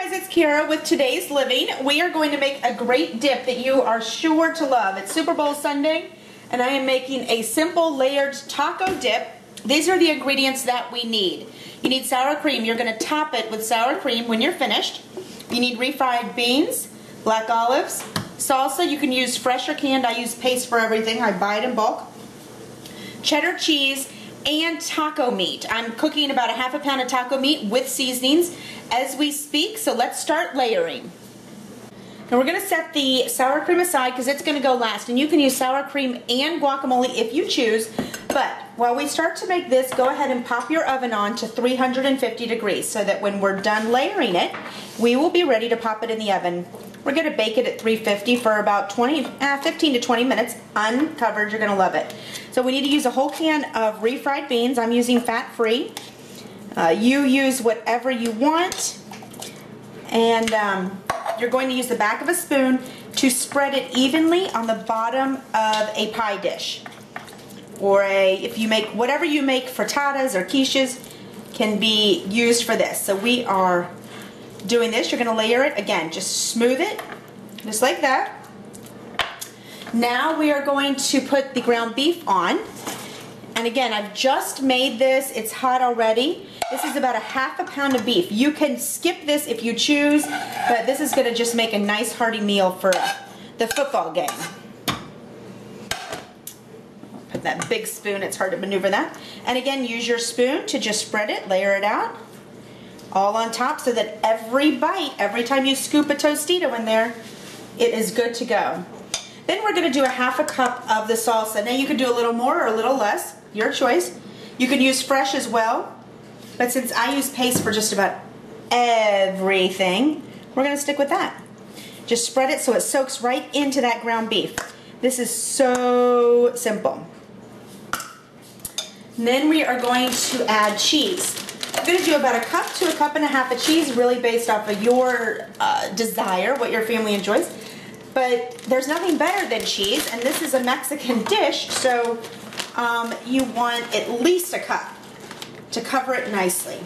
guys, it's Kara with Today's Living. We are going to make a great dip that you are sure to love. It's Super Bowl Sunday, and I am making a simple layered taco dip. These are the ingredients that we need. You need sour cream. You're going to top it with sour cream when you're finished. You need refried beans, black olives, salsa. You can use fresh or canned. I use paste for everything. I buy it in bulk. Cheddar cheese and taco meat. I'm cooking about a half a pound of taco meat with seasonings as we speak, so let's start layering. Now we're going to set the sour cream aside because it's going to go last, and you can use sour cream and guacamole if you choose, but while we start to make this, go ahead and pop your oven on to 350 degrees so that when we're done layering it, we will be ready to pop it in the oven. We're going to bake it at 350 for about 15 to 20 minutes, uncovered. You're going to love it. So we need to use a whole can of refried beans. I'm using fat-free. You use whatever you want. And you're going to use the back of a spoon to spread it evenly on the bottom of a pie dish. Or if you make, whatever you make, frittatas or quiches can be used for this. So we are doing this. You're going to layer it again, just smooth it just like that. Now we are going to put the ground beef on, and again, I've just made this. It's hot already. This is about a half a pound of beef. You can skip this if you choose, but this is going to just make a nice hearty meal for the football game. Put that big spoon, it's hard to maneuver that. And again, use your spoon to just spread it, layer it out all on top so that every bite, every time you scoop a Tostito in there, it is good to go. Then we're going to do a half a cup of the salsa. Now you can do a little more or a little less, your choice. You can use fresh as well, but since I use paste for just about everything, we're going to stick with that. Just spread it so it soaks right into that ground beef. This is so simple. And then we are going to add cheese. I'm going to do about a cup to a cup and a half of cheese, really based off of your desire, what your family enjoys. But there's nothing better than cheese, and this is a Mexican dish, so you want at least a cup to cover it nicely.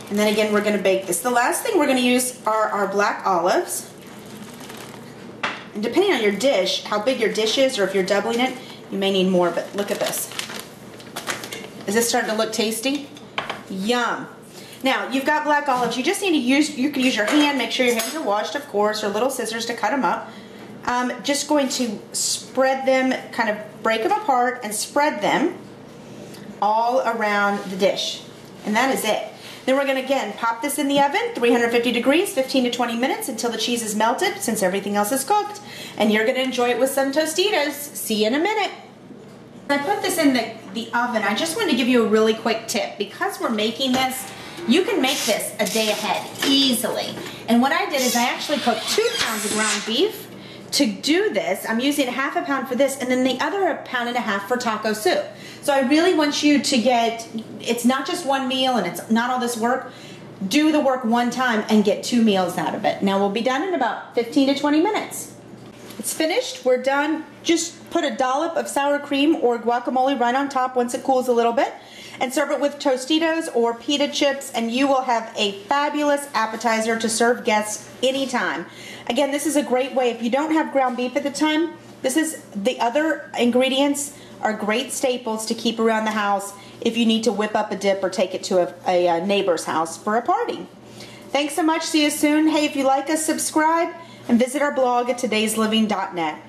And then again, we're going to bake this. The last thing we're going to use are our black olives. And depending on your dish, how big your dish is, or if you're doubling it, you may need more, but look at this. Is this starting to look tasty? Yum. Now, you've got black olives. You just need to use, you can use your hand, make sure your hands are washed, of course, or little scissors to cut them up. Just going to spread them, kind of break them apart and spread them all around the dish. And that is it. Then we're going to, again, pop this in the oven, 350 degrees, 15 to 20 minutes until the cheese is melted, since everything else is cooked. And you're going to enjoy it with some Tostitos. See you in a minute. I put this in the oven. I just wanted to give you a really quick tip. Because we're making this, you can make this a day ahead easily. And what I did is I actually cooked 2 pounds of ground beef to do this. I'm using half a pound for this, and then the other pound and a half for taco soup. So I really want you to get, it's not just one meal and it's not all this work. Do the work one time and get 2 meals out of it. Now we'll be done in about 15 to 20 minutes. It's finished, we're done. Just put a dollop of sour cream or guacamole right on top once it cools a little bit, and serve it with Tostitos or pita chips, and you will have a fabulous appetizer to serve guests anytime. Again, this is a great way. If you don't have ground beef at the time, this is, the other ingredients are great staples to keep around the house if you need to whip up a dip or take it to a neighbor's house for a party. Thanks so much. See you soon. Hey, if you like us, subscribe and visit our blog at todaysliving.net.